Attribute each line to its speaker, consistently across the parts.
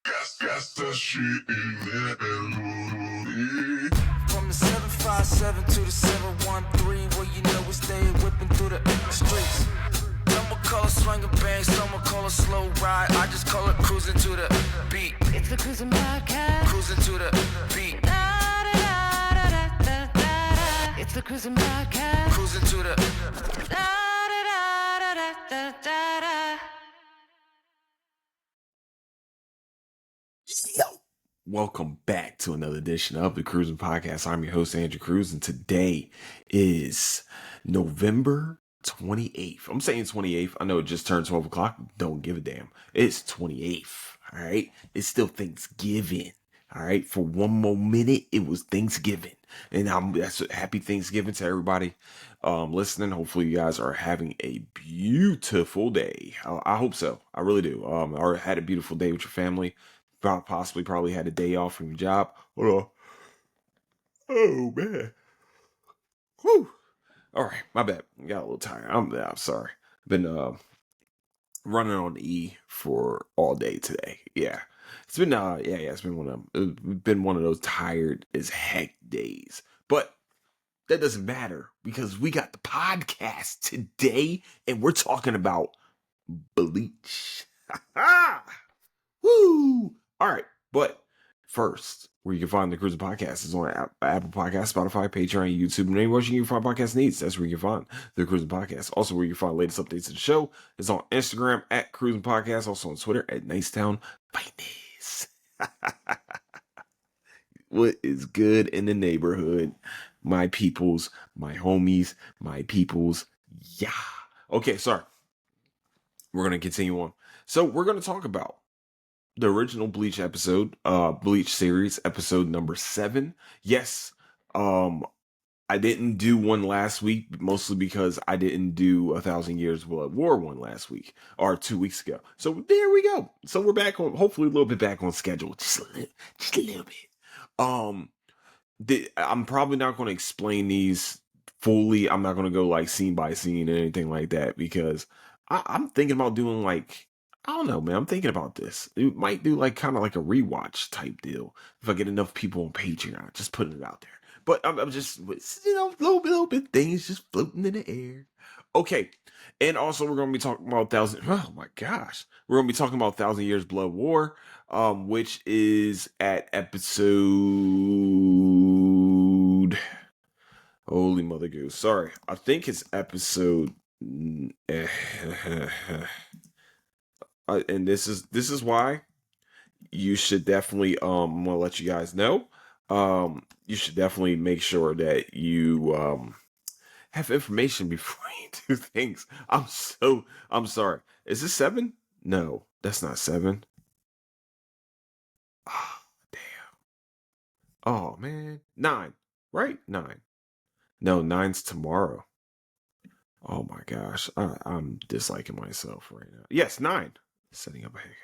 Speaker 1: Gas that shit in there.
Speaker 2: From the 757 to the 713, where you know we stay whipping through the streets. Some will call it swinging bang, some will call it slow ride. I just call it cruising to the beat.
Speaker 3: It's the Cruising Podcast.
Speaker 2: Cruising to the beat.
Speaker 3: Da, da, da, da, da, da, da. It's the Cruising Podcast.
Speaker 2: Cruising to the
Speaker 3: Da, da, da, da, da, da, da.
Speaker 1: Yo, welcome back to another edition of the Cruising Podcast. I'm your host, Andrew Cruz, and today is November 28th. I'm saying 28th. I know it just turned 12 o'clock. Don't give a damn. It's 28th. All right. It's still Thanksgiving. All right. For one more minute, it was Thanksgiving. And that's happy Thanksgiving to everybody listening. Hopefully you guys are having a beautiful day. I hope so. I really do. Or had a beautiful day with your family. Probably had a day off from your job. Hold on. Oh man. Whew. All right, my bad. Got a little tired. I'm sorry. Been running on E for all day today. Yeah. It's been it's been one of those tired as heck days. But that doesn't matter because we got the podcast today and we're talking about bleach. Woo! All right, but first, where you can find the Cruising Podcast is on Apple Podcasts, Spotify, Patreon, YouTube, and anywhere you can find podcast needs. That's where you can find the Cruising Podcast. Also, where you can find latest updates to the show is on Instagram at Cruising Podcast. Also on Twitter at Nicetown Finance. What is good in the neighborhood? My peoples, my homies, my peoples. Yeah. Okay, sorry. We're gonna continue on. So we're gonna talk about the original Bleach episode, Bleach series, episode number 7. Yes, I didn't do one last week, mostly because I didn't do 1,000 Years Blood War one last week, or 2 weeks ago. So there we go. So we're back on, hopefully a little bit back on schedule, just a little bit. I'm probably not going to explain these fully. I'm not going to go like scene by scene or anything like that, because I'm thinking about doing like, I don't know, man. I'm thinking about this. We might do like kind of like a rewatch type deal if I get enough people on Patreon. Just putting it out there. But I'm just, little bit things just floating in the air. Okay, and also we're gonna be talking about oh my gosh, we're gonna be talking about 1,000 Years Blood War, which is at episode. Holy Mother Goose! Sorry, I think it's episode. And this is why you should definitely I'm gonna let you guys know, you should definitely make sure that you have information before you do things. I'm sorry. Is this 7? No, that's not 7. Oh damn. Oh man, 9, right? 9. No, 9's tomorrow. Oh my gosh, I'm disliking myself right now. Yes, 9. Setting up a hiccup.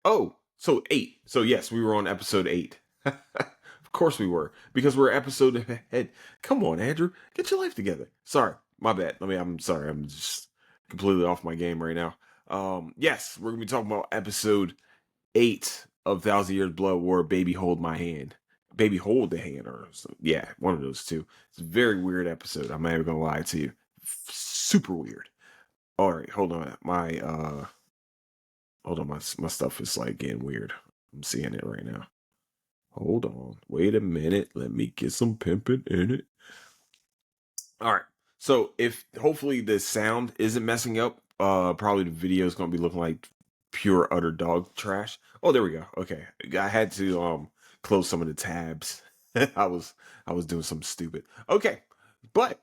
Speaker 1: Oh, so 8. So yes, we were on episode 8. Of course we were, because we're episode ahead. Come on, Andrew, get your life together. Sorry, my bad. I'm sorry. I'm just completely off my game right now. Yes, we're gonna be talking about episode 8 of 1,000 Years Blood War. Baby, hold my hand. Baby, hold the hand, or yeah, one of those two. It's a very weird episode. I'm not even gonna lie to you. Super weird. All right, hold on. My stuff is like getting weird. I'm seeing it right now. Hold on. Wait a minute. Let me get some pimping in it. All right. So if hopefully the sound isn't messing up, probably the video is going to be looking like pure utter dog trash. Oh, there we go. Okay. I had to close some of the tabs. I was doing something stupid. Okay. But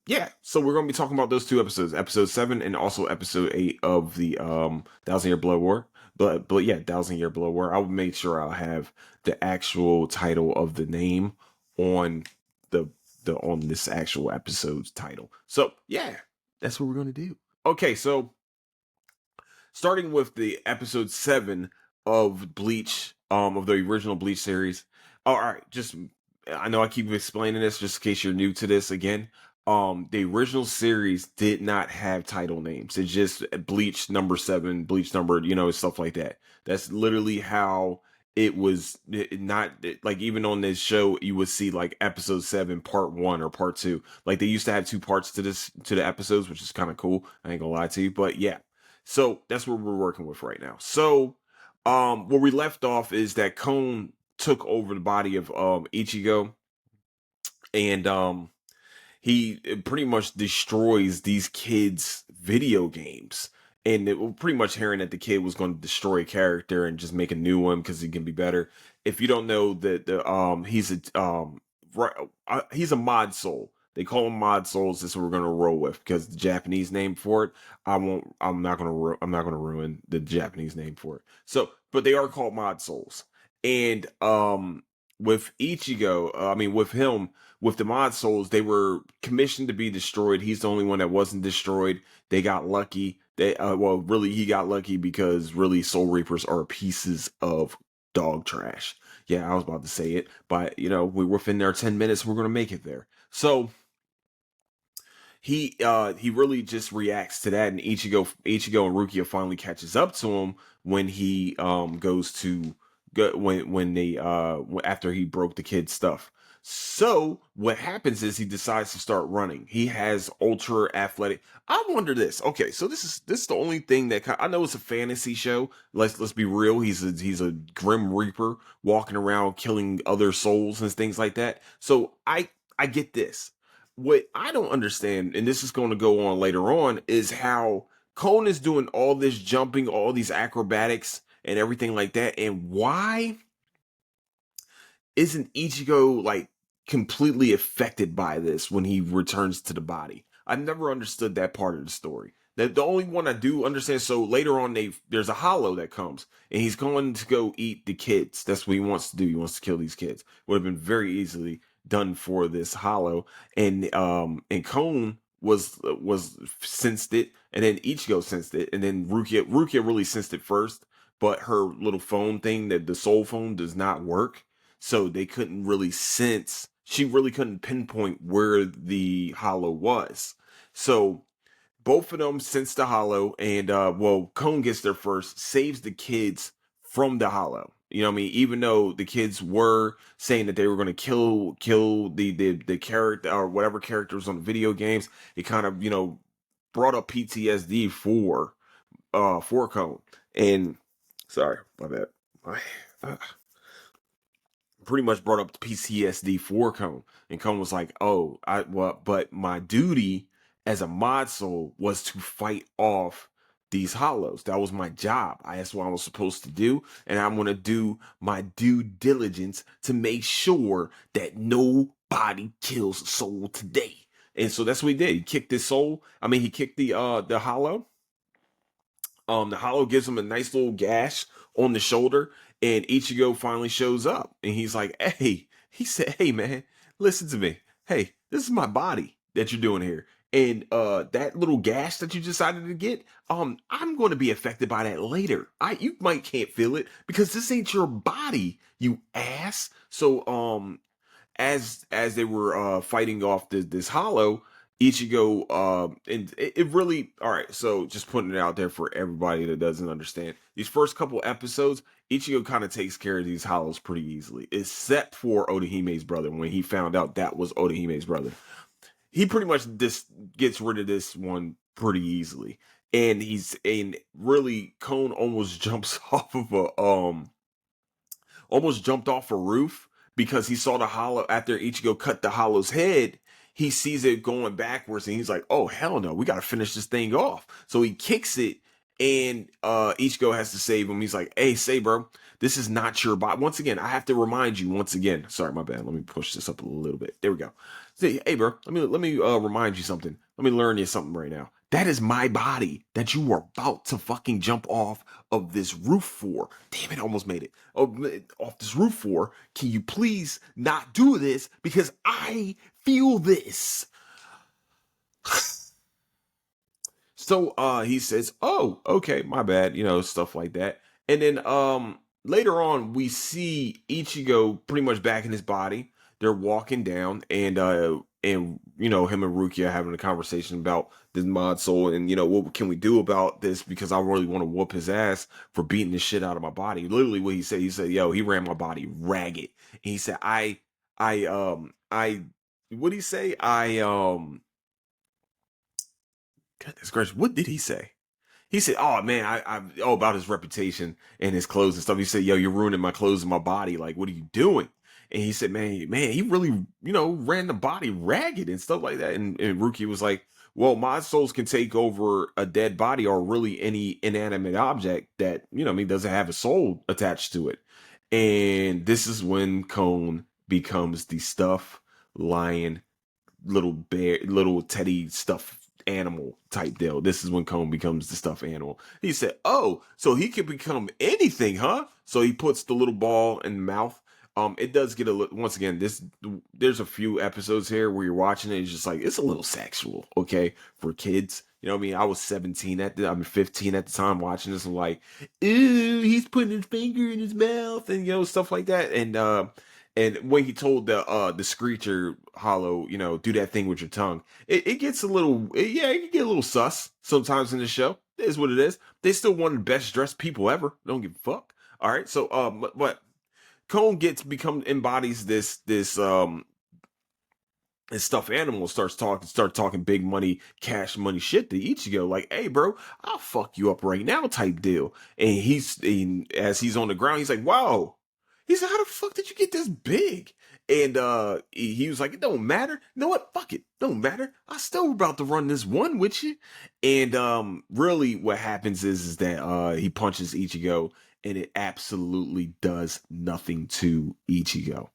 Speaker 1: yeah, so we're going to be talking about those two episodes, episode 7 and also episode 8 of the 1,000 Year Blood War. But yeah, 1,000 Year Blood War. I'll make sure I'll have the actual title of the name on on this actual episode's title. So yeah, that's what we're going to do. Okay, so starting with the episode 7 of Bleach, of the original Bleach series. All right, just I know I keep explaining this just in case you're new to this again. the original series did not have title names. It's just Bleach number 7, Bleach number, stuff like that. That's literally how it was. Not like, even on this show, you would see like episode 7, part 1 or part 2. Like, they used to have 2 parts to the episodes, which is kind of cool. I ain't gonna lie to you, but yeah. So that's what we're working with right now. So, where we left off is that Kon took over the body of Ichigo, and he pretty much destroys these kids' video games. And it was pretty much hearing that the kid was going to destroy a character and just make a new one because he can be better. If you don't know that he's a mod soul. They call him mod souls. This is what we're gonna roll with because the Japanese name for it. I'm not gonna ruin the Japanese name for it. So, but they are called mod souls. And with Ichigo, with him, with the mod souls, they were commissioned to be destroyed. He's the only one that wasn't destroyed. They got lucky. Really, he got lucky because really, Soul Reapers are pieces of dog trash. Yeah, I was about to say it, but we're within our 10 minutes. We're gonna make it there. So he really just reacts to that, and Ichigo and Rukia finally catches up to him when he goes to when they after he broke the kid's stuff. So what happens is he decides to start running. He has ultra athletic. I wonder this. Okay, so this is the only thing that I know it's a fantasy show. Let's be real. He's a grim reaper walking around killing other souls and things like that. So I get this. What I don't understand, and this is going to go on later on, is how Kon is doing all this jumping, all these acrobatics and everything like that, and why isn't Ichigo like completely affected by this when he returns to the body? I've never understood that part of the story. The only one I do understand, so later on there's a hollow that comes and he's going to go eat the kids. That's what he wants to do. He wants to kill these kids. Would have been very easily done for this hollow. And Kon was sensed it, and then Ichigo sensed it, and then Rukia really sensed it first, but her little phone thing, that the soul phone, does not work. So they couldn't really sense, she really couldn't pinpoint where the hollow was. So both of them sense the hollow, and Kon gets there first, saves the kids from the hollow. You know what I mean? Even though the kids were saying that they were going to kill the character or whatever characters on the video games, it kind of brought up PTSD for Kon. And sorry, my bad. Pretty much brought up the PTSD for Kon, and Kon was like, "Oh, but my duty as a mod soul was to fight off these hollows. That was my job. That's what I was supposed to do, and I'm gonna do my due diligence to make sure that nobody kills a soul today." And so that's what he did. He kicked his soul. He kicked the hollow. The hollow gives him a nice little gash on the shoulder, and Ichigo finally shows up, and he's like, "Hey," he said, "Hey man, listen to me. Hey, this is my body that you're doing here, and that little gash that you decided to get, I'm going to be affected by that later. You might can't feel it because this ain't your body, you ass." So as they were fighting off this hollow, Ichigo and it really, all right, so just putting it out there for everybody that doesn't understand, these first couple episodes, Ichigo kind of takes care of these hollows pretty easily, except for Odahime's brother. When he found out that was Odahime's brother, he pretty much just gets rid of this one pretty easily. And really, Kon almost jumps off of almost jumped off a roof because he saw the hollow. After Ichigo cut the hollow's head, he sees it going backwards, and he's like, "Oh hell no, we gotta finish this thing off." So he kicks it, and Ichigo has to save him. He's like, "Hey, say bro, this is not your body." Once again, I have to remind you once again. Sorry, my bad. Let me push this up a little bit. There we go. Say, "Hey bro, let me remind you something. Let me learn you something right now. That is my body that you were about to fucking jump off of this roof for. Damn it, I almost made it. Off this roof for. Can you please not do this because I feel this?" So he says, "Oh, okay, my bad," stuff like that. And then later on we see Ichigo pretty much back in his body. They're walking down, and and him and Rukia having a conversation about this mod soul, and what can we do about this, because I really want to whoop his ass for beating the shit out of my body. Literally what he said, yo, he ran my body ragged. And he said, I what did he say? Goodness gracious, what did he say? He said, "Oh man, about his reputation and his clothes and stuff." He said, "Yo, you're ruining my clothes and my body. Like, what are you doing?" And he said, "Man, he really, ran the body ragged and stuff like that." And Ruki was like, "Well, mod souls can take over a dead body or really any inanimate object that doesn't have a soul attached to it." And this is when Cone becomes the stuffed lion, little bear, little teddy stuffed animal type deal. This is when Cone becomes the stuffed animal. He said, "Oh, so he can become anything, huh?" So he puts the little ball in the mouth. It does get once again, there's a few episodes here where you're watching it, it's just like, it's a little sexual, okay, for kids. You know what I mean? I was 17 15 at the time watching this. I'm like, ew, he's putting his finger in his mouth and stuff like that. And when he told the Screecher Hollow, do that thing with your tongue, it gets a little, yeah, it can get a little sus sometimes in the show. It is what it is. They still one of the best dressed people ever. Don't give a fuck. All right. So, but Cone embodies this stuffed animal, start talking big money, cash money shit to Ichigo, like, "Hey bro, I'll fuck you up right now," type deal. And as he's on the ground, he's like, "Wow." He said, "How the fuck did you get this big?" And he was like, "It don't matter. You know what? Fuck it. Don't matter. I still about to run this one with you." And really what happens is that he punches Ichigo, and it absolutely does nothing to Ichigo.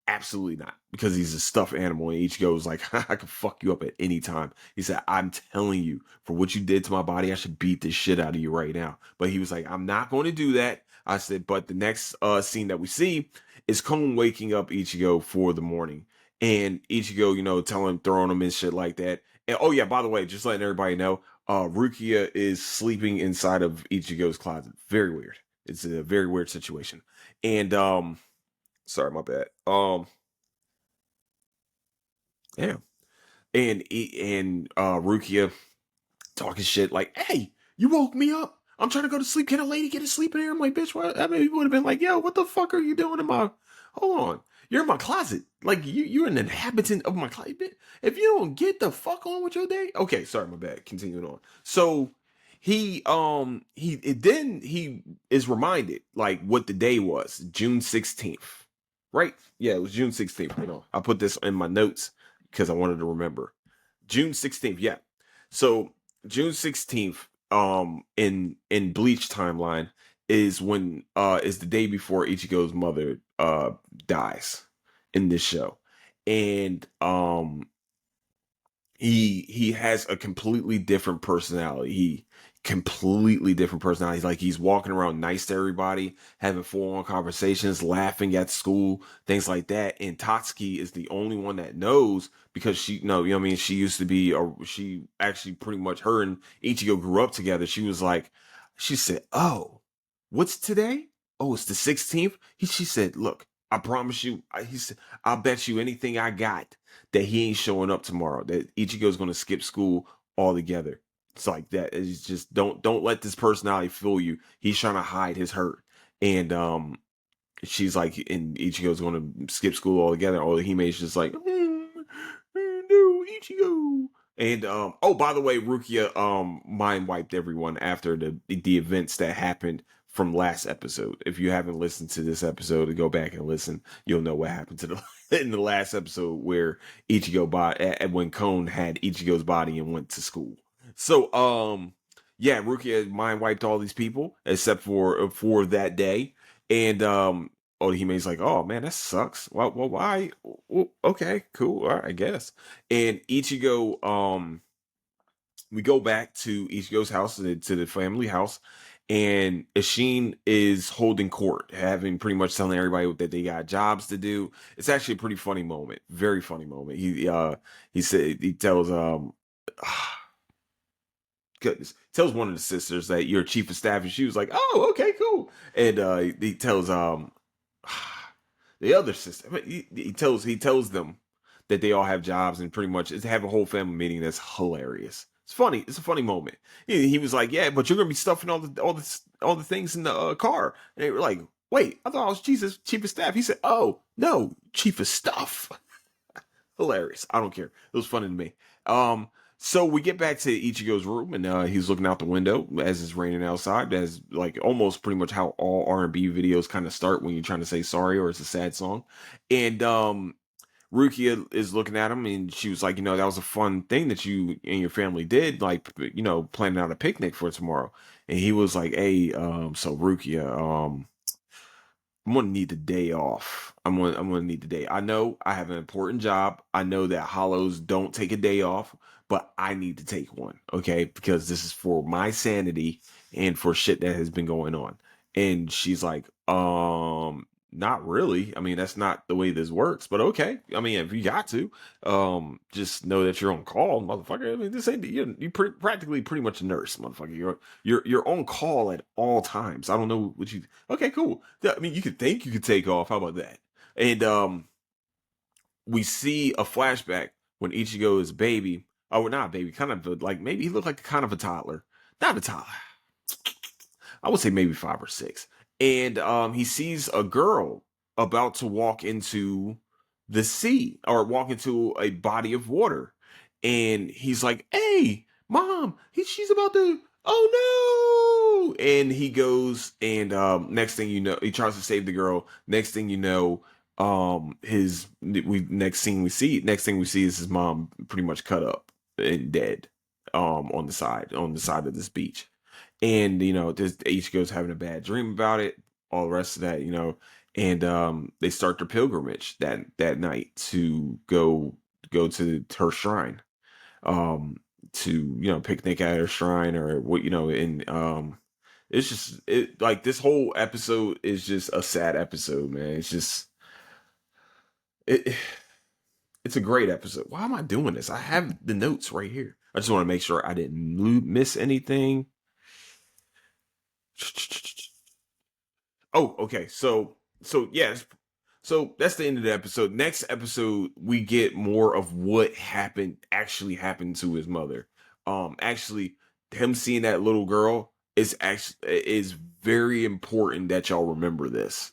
Speaker 1: Absolutely not, because he's a stuffed animal, and Ichigo was like, "I can fuck you up at any time." He said, "I'm telling you, for what you did to my body, I should beat this shit out of you right now." But he was like, "I'm not going to do that." I said, but the next scene that we see is Kon waking up Ichigo for the morning, and Ichigo, throwing him and shit like that. And oh yeah, by the way, just letting everybody know, Rukia is sleeping inside of Ichigo's closet. Very weird. It's a very weird situation. And sorry, my bad. Yeah. And Rukia talking shit like, "Hey, you woke me up. I'm trying to go to sleep. Can a lady get a sleep in here?" I'm like, "Bitch, what?" I mean, he would have been like, "Yo, what the fuck are you doing in my? Hold on, you're in my closet. Like, you're an inhabitant of my closet. If you don't get the fuck on with your day." Okay, sorry, my bad. Continuing on. So he is reminded like what the day was, June 16th. Right? Yeah, it was June 16th. I put this in my notes because I wanted to remember. June 16th, yeah. So June 16th, in Bleach timeline is when is the day before Ichigo's mother dies in this show. And he has a completely different personality. He's like, he's walking around nice to everybody, having full-on conversations, laughing at school, things like that. And Tatsuki is the only one that knows, because she used to be, or she actually pretty much, her and Ichigo grew up together. She said, "Oh, what's today? Oh, it's the 16th." She said, "Look, I promise you," he said, "I'll bet you anything I got that he ain't showing up tomorrow, that Ichigo's going to skip school altogether." It's like that. It's just, don't let this personality fool you. He's trying to hide his hurt. And she's like, and Ichigo's going to skip school altogether. Or Hime's just like, no, Ichigo. And oh, by the way, Rukia mind wiped everyone after the events that happened from last episode. If you haven't listened to this episode, to go back and listen, you'll know what happened to in the last episode where when Kon had Ichigo's body and went to school. So yeah, Rukia mind wiped all these people except for that day. And Odahime's like, "Oh man, that sucks. Well, why? Well, okay, cool, all right, I guess." And Ichigo, we go back to Ichigo's house, to the family house, and Ishin is holding court, having pretty much telling everybody that they got jobs to do. It's actually a pretty funny moment, very funny moment. He tells goodness, tells one of the sisters that you're chief of staff, and she was like, "Oh, okay, cool." And he tells the other sister, he tells them that they all have jobs and pretty much it's have a whole family meeting. That's hilarious. It's funny. It's a funny moment. He was like, "Yeah, but you're gonna be stuffing all the things in the car." And they were like, "Wait, I thought I was chief of staff." He said, "Oh no, chief of stuff." Hilarious. I don't care. It was funny to me. So we get back to Ichigo's room, and he's looking out the window as it's raining outside. As like almost pretty much how all R&B videos kind of start when you're trying to say sorry or it's a sad song. And Rukia is looking at him, and she was like, that was a fun thing that you and your family did, like planning out a picnic for tomorrow. And he was like, "Hey, so Rukia, I'm gonna need the day off. I'm gonna need the day. I know I have an important job. I know that hollows don't take a day off, but I need to take one, okay? Because this is for my sanity and for shit that has been going on." And she's like, not really. I mean, that's not the way this works, but okay. I mean, if you got to, just know that you're on call, motherfucker. I mean, this ain't practically pretty much a nurse, motherfucker. You're on call at all times. I don't know what you. Okay, cool. I mean, you could think you could take off. How about that? And we see a flashback when Ichigo is a baby. Oh, not a baby, kind of like maybe he looked like kind of a toddler. Not a toddler. I would say maybe 5 or 6. And he sees a girl about to walk into the sea or walk into a body of water. And he's like, "Hey, mom, she's about to, oh no." And he goes and next thing you know, he tries to save the girl. Next thing you know, next thing we see is his mom pretty much cut up and dead on the side of this beach. And this Ichigo's having a bad dream about it, all the rest of that, and they start their pilgrimage that night to go to her shrine, to picnic at her shrine or what, and it's just like this whole episode is just a sad episode, man. It's just it it's a great episode. Why am I doing this? I have the notes right here. I just want to make sure I didn't miss anything. Oh, okay. So yes. So that's the end of the episode. Next episode, we get more of what actually happened to his mother. Actually, him seeing that little girl is very important that y'all remember this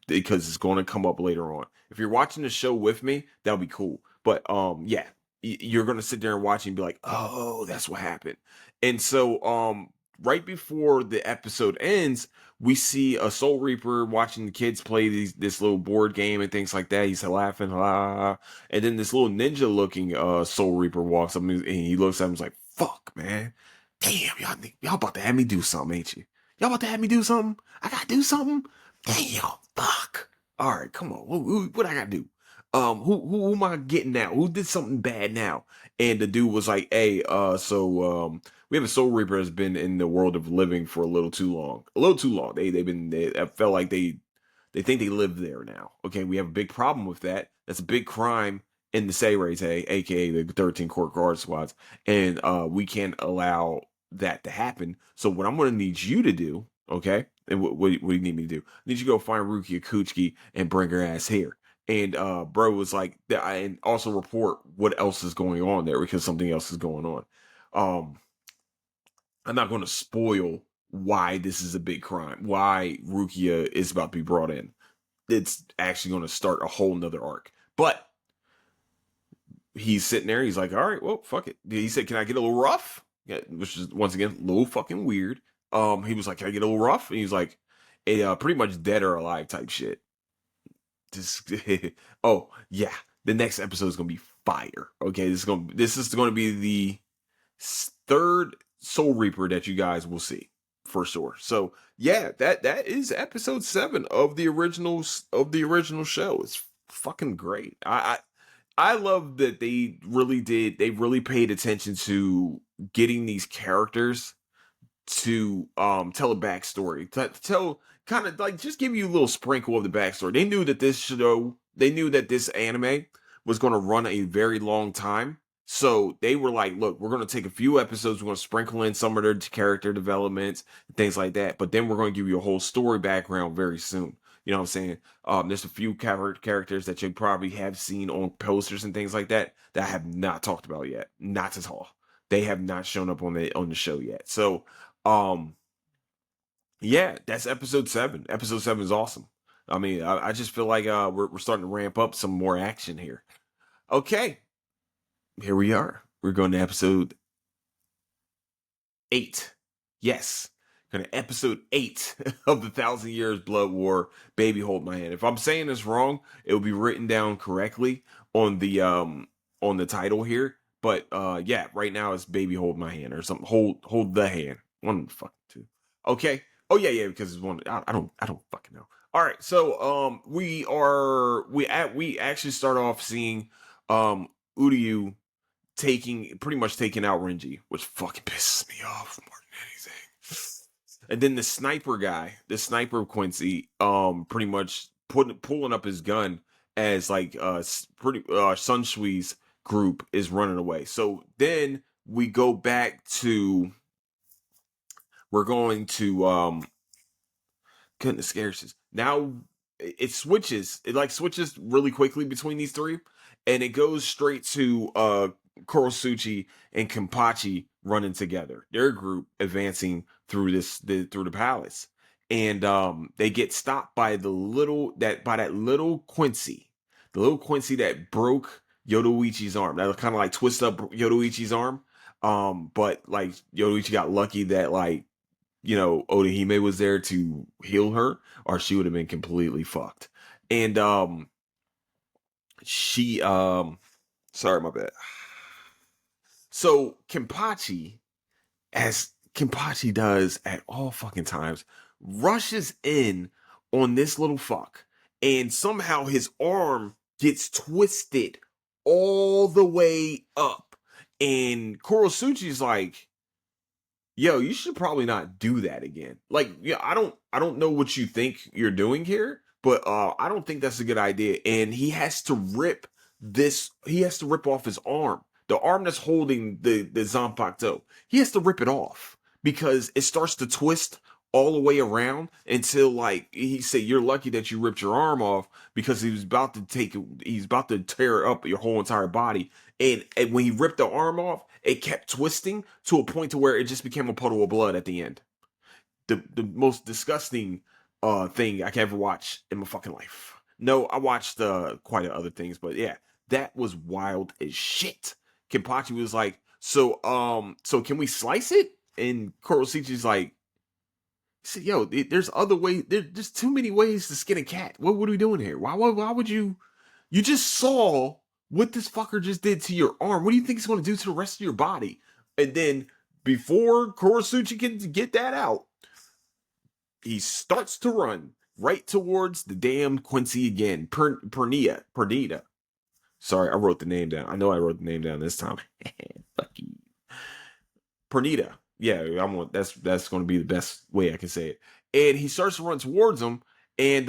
Speaker 1: because it's going to come up later on. If you're watching the show with me, that'll be cool. But yeah, you're going to sit there and watch and be like, "Oh, that's what happened." And so right before the episode ends, we see a Soul Reaper watching the kids play this little board game and things like that. He's laughing, and then this little ninja looking Soul Reaper walks up and he looks at him and is like, "Fuck, man, damn, y'all about to have me do something, ain't you? Y'all about to have me do something? I gotta do something? Damn, fuck. All right, come on, what I gotta do? Who am I getting now? Who did something bad now?" And the dude was like, "Hey, we have a Soul Reaper that's been in the world of living for a little too long. A little too long. I felt like they think they live there now. Okay, we have a big problem with that. That's a big crime in the Seirei, aka the 13 Court Guard Squads, and we can't allow that to happen. So what I'm going to need you to do, okay? And what do you need me to do? I need you to go find Rukia Kuchiki and bring her ass here." And bro was like, and also report what else is going on there because something else is going on. I'm not going to spoil why this is a big crime, why Rukia is about to be brought in. It's actually going to start a whole nother arc. But he's sitting there. He's like, "All right, well, fuck it." He said, "Can I get a little rough?" Yeah, which is, once again, a little fucking weird. He was like, "Can I get a little rough?" And he's like, pretty much dead or alive type shit. Just, oh, yeah. The next episode is going to be fire. Okay, this is going to be the third Soul Reaper that you guys will see for sure. So yeah, that is episode 7 of the original show. It's fucking great. I love that they really paid attention to getting these characters to tell a backstory, to tell kind of like just give you a little sprinkle of the backstory. They knew that this anime was going to run a very long time. So they were like, "Look, we're going to take a few episodes. We're going to sprinkle in some of their character developments, things like that. But then we're going to give you a whole story background very soon. You know what I'm saying? There's a few characters that you probably have seen on posters and things like that that I have not talked about yet. Not at all. They have not shown up on the show yet. So, yeah, that's episode 7. Episode 7 is awesome. I mean, I just feel like we're starting to ramp up some more action here. Okay, here we are. We're going to episode 8. Yes, going to episode 8 of the 1,000 Years Blood War. Baby, hold my hand. If I'm saying this wrong, it will be written down correctly on the title here. But yeah, right now it's Baby, hold my hand or something. Hold the hand. One of the fucking two. Okay. Oh yeah, because it's one. I don't fucking know. All right, so we actually start off seeing Uryu pretty much taking out Renji, which fucking pisses me off more than anything. And then the sniper guy, the sniper Quincy, pretty much pulling up his gun as like Sun Shui's group is running away. So then we go back to we're going to goodness gracious. Now it switches. It like switches really quickly between these three, and it goes straight to Kurosuchi and Kenpachi running together. Their group advancing through through the palace, and they get stopped by that little Quincy, the little Quincy that broke Yoruichi's arm. That kind of like twist up Yoruichi's arm. But like Yoruichi got lucky that like Odahime was there to heal her, or she would have been completely fucked. And she sorry, my bad. So Kenpachi, as Kenpachi does at all fucking times, rushes in on this little fuck, and somehow his arm gets twisted all the way up. And Kurosuchi's like, yo, you should probably not do that again. Like, yeah, I don't know what you think you're doing here, but I don't think that's a good idea. And he has to rip off his arm. The arm that's holding the Zanpakuto. He has to rip it off because it starts to twist all the way around until like he said, you're lucky that you ripped your arm off, because he's about to tear up your whole entire body. And when he ripped the arm off, it kept twisting to a point to where it just became a puddle of blood at the end. The most disgusting thing I can ever watch in my fucking life. No, I watched quite other things, but yeah, that was wild as shit. Kenpachi was like, so can we slice it? And Kurosuchi's like, said, yo, there's other ways. There's too many ways to skin a cat. What are we doing here? Why would you? You just saw what this fucker just did to your arm. What do you think he's going to do to the rest of your body? And then before Kurosuchi can get that out, he starts to run right towards the damn Quincy again. Pernita. Sorry, I wrote the name down. I know I wrote the name down this time. Fuck you. Pernita. Yeah, that's going to be the best way I can say it. And he starts to run towards him, and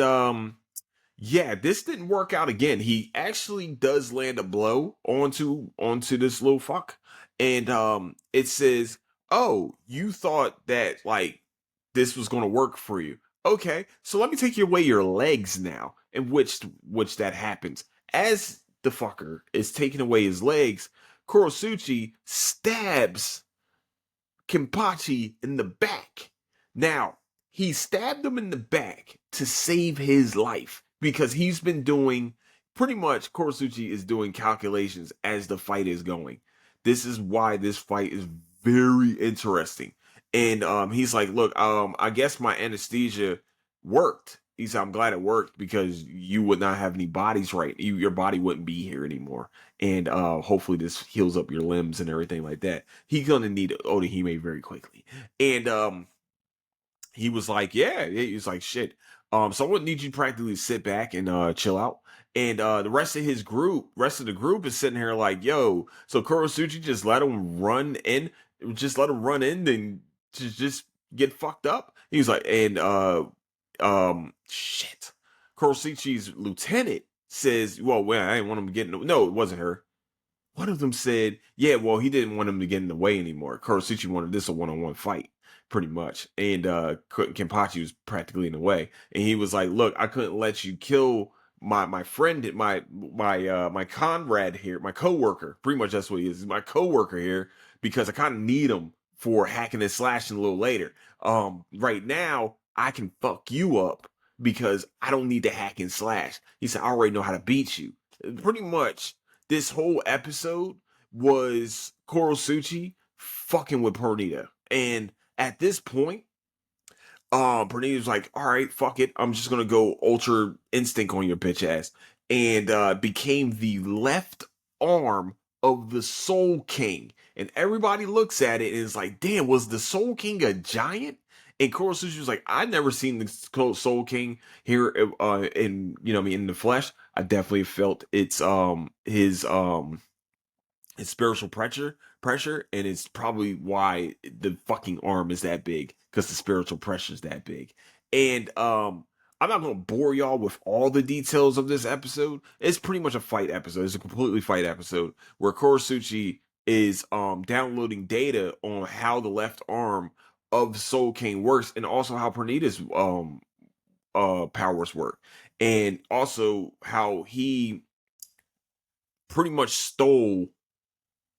Speaker 1: yeah, this didn't work out again. He actually does land a blow onto this little fuck, and it says, "Oh, you thought that like this was going to work for you? Okay, so let me take away your legs now." In which that happens as the fucker is taking away his legs. Kurosuchi stabs Kenpachi in the back. Now, he stabbed him in the back to save his life, because he's been doing pretty much, Kurosuchi is doing calculations as the fight is going. This is why this fight is very interesting. And he's like, look, I guess my anesthesia worked. He said, I'm glad it worked, because you would not have any bodies right. Your body wouldn't be here anymore. And hopefully this heals up your limbs and everything like that. He's going to need Odahime very quickly. And he was like, yeah, he was like, shit. So I would need you to practically sit back and chill out. And the rest of the group is sitting here like, yo, so Kurosuchi just let him run in, and just get fucked up. He was like, and shit. Kurosuchi's lieutenant says, well, I didn't want him to get no, it wasn't her. One of them said, yeah, well, he didn't want him to get in the way anymore. Kurosuchi wanted this a one-on-one fight. pretty much. And Kenpachi was practically in the way, and he was like, "Look, I couldn't let you kill my friend, my comrade here, my coworker. Pretty much that's what he is. He's my coworker here because I kind of need him for hacking and slashing a little later. Right now I can fuck you up because I don't need to hack and slash." He said, "I already know how to beat you." Pretty much, this whole episode was Korosuchi fucking with Pernita, and at this point, Pernita was like, "All right, fuck it, I'm just gonna go Ultra Instinct on your bitch ass," and became the left arm of the Soul King. And everybody looks at it and is like, "Damn, was the Soul King a giant?" And Korosuchi was like, "I never seen the Soul King here, in in the flesh. I definitely felt it's his spiritual pressure, and it's probably why the fucking arm is that big, because the spiritual pressure is that big." And I'm not gonna bore y'all with all the details of this episode. It's pretty much a fight episode. It's a completely fight episode where Korosuchi is downloading data on how the left arm of Soul King works, and also how Pernita's powers work, and also how he pretty much stole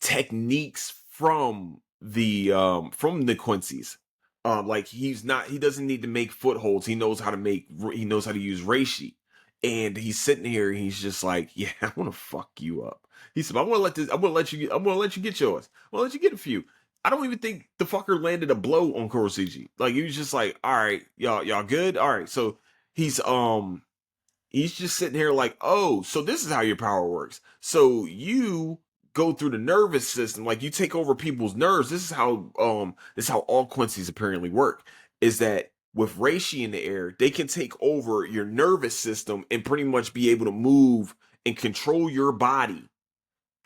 Speaker 1: techniques from the Quincy's. Like he doesn't need to make footholds. He knows how to use reishi. And he's sitting here and he's just like, "Yeah, I want to fuck you up." He said, I'm gonna let you get yours. I'm gonna let you get a few." I don't even think the fucker landed a blow on Korosuchi. Like, he was just like, "All right, y'all good? All right." So he's he's just sitting here like, "Oh, so this is how your power works. So you go through the nervous system, like you take over people's nerves. This is how all Quincy's apparently work. Is that with Reishi in the air, they can take over your nervous system and pretty much be able to move and control your body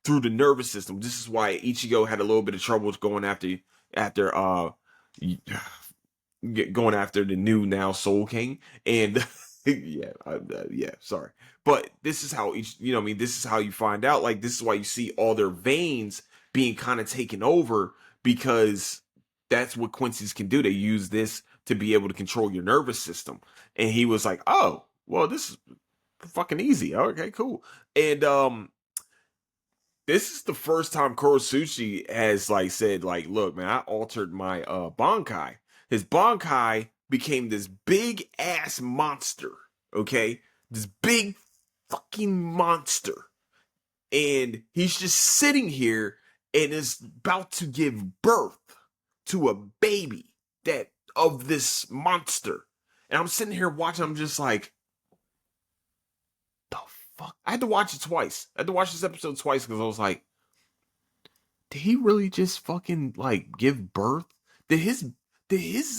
Speaker 1: through the nervous system. This is why Ichigo had a little bit of trouble going after going after the new now Soul King." And yeah, sorry, but this is how each, this is how you find out. Like, this is why you see all their veins being kind of taken over, because that's what Quincy's can do. They use this to be able to control your nervous system. And he was like, "Oh, well, this is fucking easy. Okay, cool." And this is the first time Korosuchi has like said, like, "Look, man, I altered my Bankai." His Bankai became this big ass monster. Okay? This big fucking monster. And he's just sitting here and is about to give birth to a baby that of this monster. And I'm sitting here watching, I'm just like, the fuck? I had to watch it twice. I had to watch this episode twice because I was like, did he really just fucking like give birth? Did his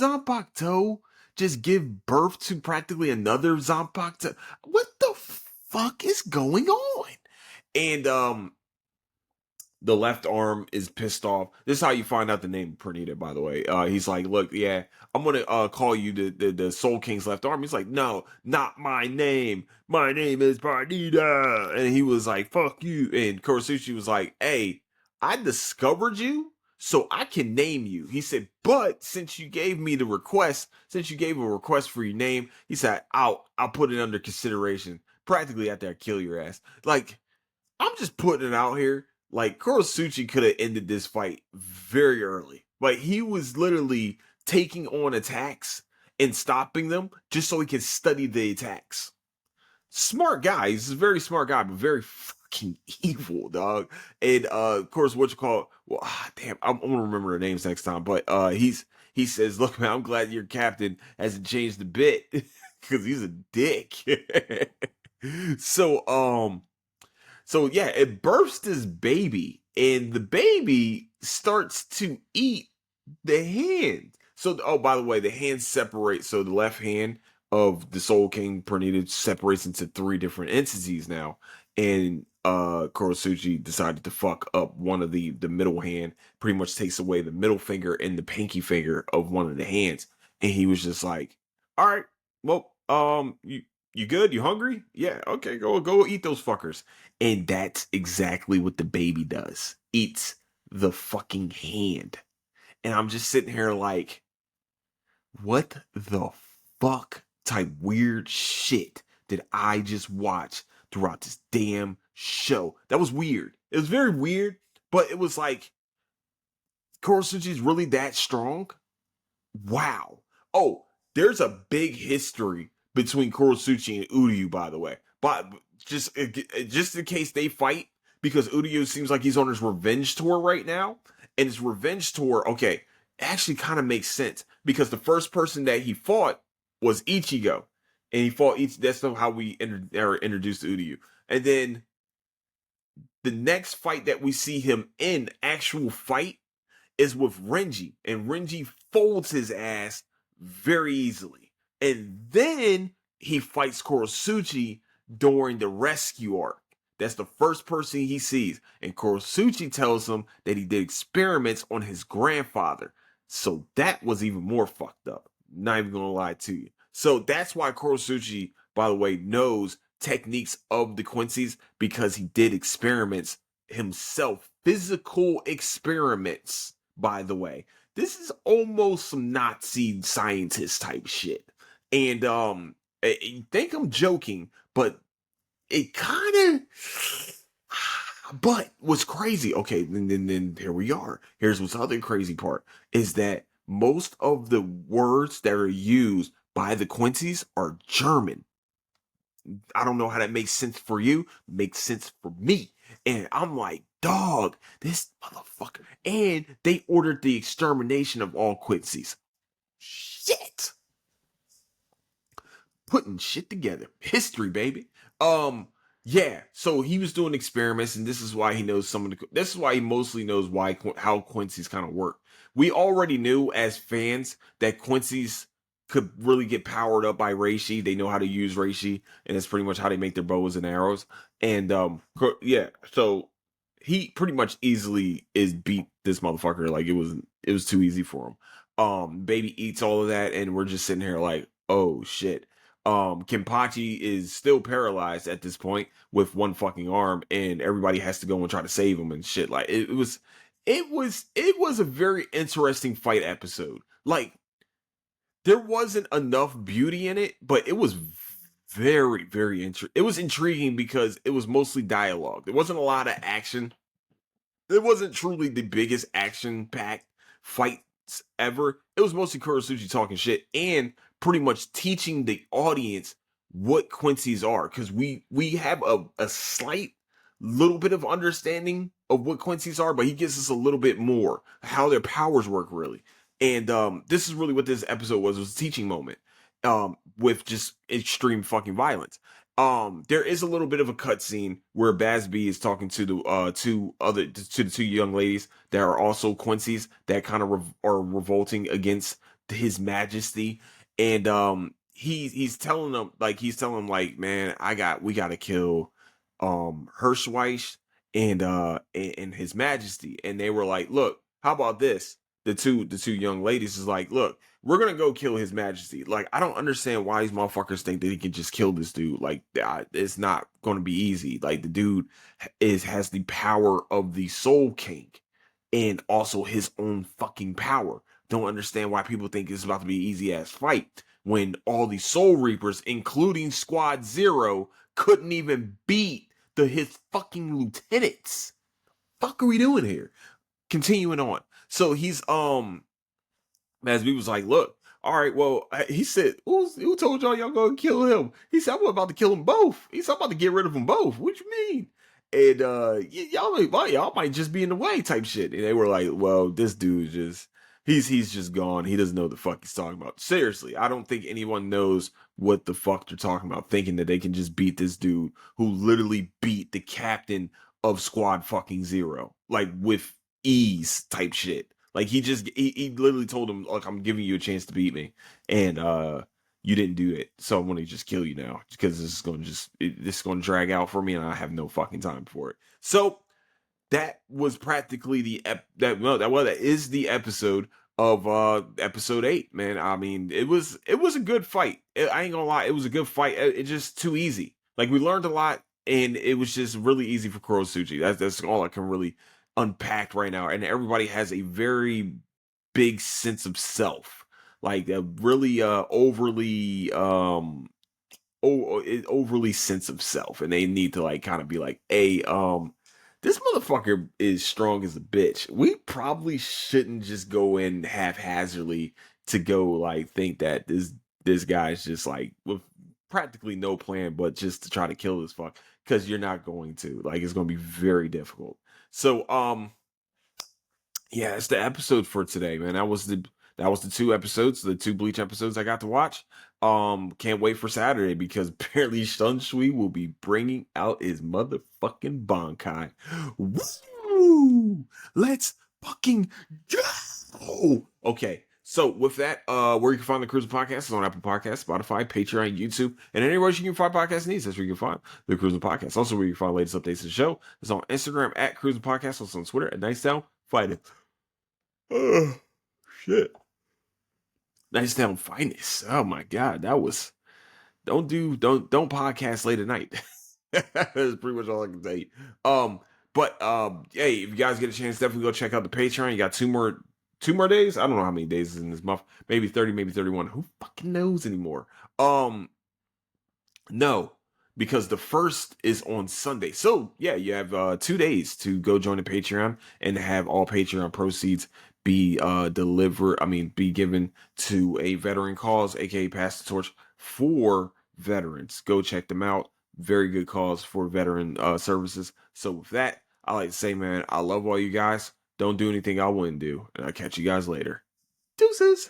Speaker 1: Zanpakuto just give birth to practically another Zanpakuto? What the fuck is going on? And the left arm is pissed off. This is how you find out the name of Pernita, by the way. He's like, "Look, yeah, I'm gonna call you the Soul King's left arm." He's like, "No, not my name. My name is Pernita." And he was like, "Fuck you." And Korosuchi was like, "Hey, I discovered you, so I can name you." He said, "But since you gave me the request, since you gave a request for your name," he said, I'll put it under consideration. Practically after I kill your ass. Like, I'm just putting it out here. Like, Korosuchi could have ended this fight very early. Like, he was literally taking on attacks and stopping them just so he can study the attacks. Smart guy. He's a very smart guy, but very fucking evil, dog. And of course, what you call, well, damn, I'm gonna remember their names next time. But he says, "Look, man, I'm glad your captain hasn't changed a bit." Because he's a dick. So so yeah, it births this baby, and the baby starts to eat the hand. So, oh, by the way, the hands separate. So the left hand of the Soul King Pernita separates into three different entities now. And Korosuchi decided to fuck up one of the middle hand, pretty much takes away the middle finger and the pinky finger of one of the hands. And he was just like, "All right, well, you good? You hungry? Yeah, okay, go eat those fuckers." And that's exactly what the baby does. Eats the fucking hand. And I'm just sitting here like, what the fuck type weird shit did I just watch throughout this damn show? That was weird. It was very weird, but it was like, Kurosuchi's really that strong? Wow. Oh, there's a big history between Kurosuchi and Uryu, by the way. But just in case they fight, because Uryu seems like he's on his revenge tour right now, and his revenge tour, okay, actually kind of makes sense because the first person that he fought was Ichigo, and he fought Ichigo. That's how we introduced Uryu, and then the next fight that we see him in, actual fight, is with Renji, and Renji folds his ass very easily. And then he fights Kurosuchi during the rescue arc. That's the first person he sees. And Kurosuchi tells him that he did experiments on his grandfather. So that was even more fucked up. Not even gonna lie to you. So that's why Kurosuchi, by the way, knows techniques of the Quincy's, because he did experiments himself, physical experiments, by the way. This is almost some Nazi scientist type shit. And I think I'm joking, but it kind of, but what's crazy, okay, then here we are. Here's what's other crazy part, is that most of the words that are used by the Quincy's are German. I don't know how that makes sense for you. Makes sense for me. And I'm like, dog, this motherfucker. And they ordered the extermination of all Quincy's. Shit. Putting shit together. History, baby. Yeah. So he was doing experiments, and this is why he knows some of the. This is why he mostly knows how Quincy's kind of work. We already knew as fans that Quincy's could really get powered up by Reishi. They know how to use Reishi, and that's pretty much how they make their bows and arrows. And yeah, so he pretty much easily is beat this motherfucker. Like it was too easy for him. Baby eats all of that, and we're just sitting here like, oh shit. Kenpachi is still paralyzed at this point with one fucking arm, and everybody has to go and try to save him and shit. Like it was a very interesting fight episode. Like, there wasn't enough beauty in it, but it was very it was intriguing because it was mostly dialogue. There wasn't a lot of action. It wasn't truly the biggest action-packed fights ever. It was mostly Kurosuchi talking shit and pretty much teaching the audience what Quincy's are, because we have a slight little bit of understanding of what Quincy's are, but he gives us a little bit more how their powers work really. And this is really what this episode was a teaching moment, with just extreme fucking violence. There is a little bit of a cutscene where Basby is talking to the two young ladies that are also Quincy's, that kind of are revolting against his majesty. And he's telling them like, man, we gotta kill Hirschweich and his majesty. And they were like, look, how about this? The two young ladies is like, look, we're gonna go kill his majesty. Like, I don't understand why these motherfuckers think that he can just kill this dude. Like, it's not gonna be easy. Like, the dude has the power of the Soul King and also his own fucking power. Don't understand why people think it's about to be an easy ass fight when all these Soul Reapers, including Squad Zero, couldn't even beat his fucking lieutenants. Fuck are we doing here? Continuing on. So he's Masby was like, look, all right, well, he said, who told y'all gonna kill him? He said, I'm about to kill them both. He said, I'm about to get rid of them both. What you mean? And y'all might just be in the way type shit. And they were like, well, this dude he's just gone. He doesn't know the fuck he's talking about. Seriously, I don't think anyone knows what the fuck they're talking about, thinking that they can just beat this dude who literally beat the captain of Squad fucking Zero, like with ease type shit. Like he literally told him, like, I'm giving you a chance to beat me, and you didn't do it, so I'm gonna just kill you now because this is gonna drag out for me, and I have no fucking time for it. So that was practically that is the episode of episode 8, man. I mean, it was a good fight. I ain't gonna lie, it was a good fight. It's just too easy. Like, we learned a lot, and it was just really easy for Kurosuchi. That's all I can really unpack right now. And everybody has a very big sense of self. like a really overly sense of self, and they need to like kind of be like, hey, this motherfucker is strong as a bitch. We probably shouldn't just go in haphazardly to go like think that this guy's just like with practically no plan, but just to try to kill this fuck, because you're not going to. Like, it's gonna be very difficult. So yeah, it's the episode for today, man. That was the two episodes, the two Bleach episodes I got to watch. Can't wait for Saturday because apparently Shunshui will be bringing out his motherfucking Bankai. Woo! Let's fucking go! Okay, so with that, where you can find the Cruising Podcast is on Apple Podcasts, Spotify, Patreon, YouTube, and anywhere you can find podcast needs. That's where you can find the Cruising Podcast. Also, where you can find latest updates to the show. It's on Instagram at Cruising Podcast. Also on Twitter at Nicetown Fighting. Oh shit! Nicetown Finest. Oh my god, that was. Don't podcast late at night. That's pretty much all I can tell you. But hey, if you guys get a chance, definitely go check out the Patreon. You got two more days. I don't know how many days is in this month. Maybe 30, maybe 31. Who fucking knows anymore? No, because the first is on Sunday. So yeah, you have 2 days to go join the Patreon and have all Patreon proceeds be be given to a veteran cause, aka pass the torch for veterans. Go check them out. Very good cause for veteran services. So with that, I like to say, man, I love all you guys. Don't do anything I wouldn't do. And I'll catch you guys later. Deuces.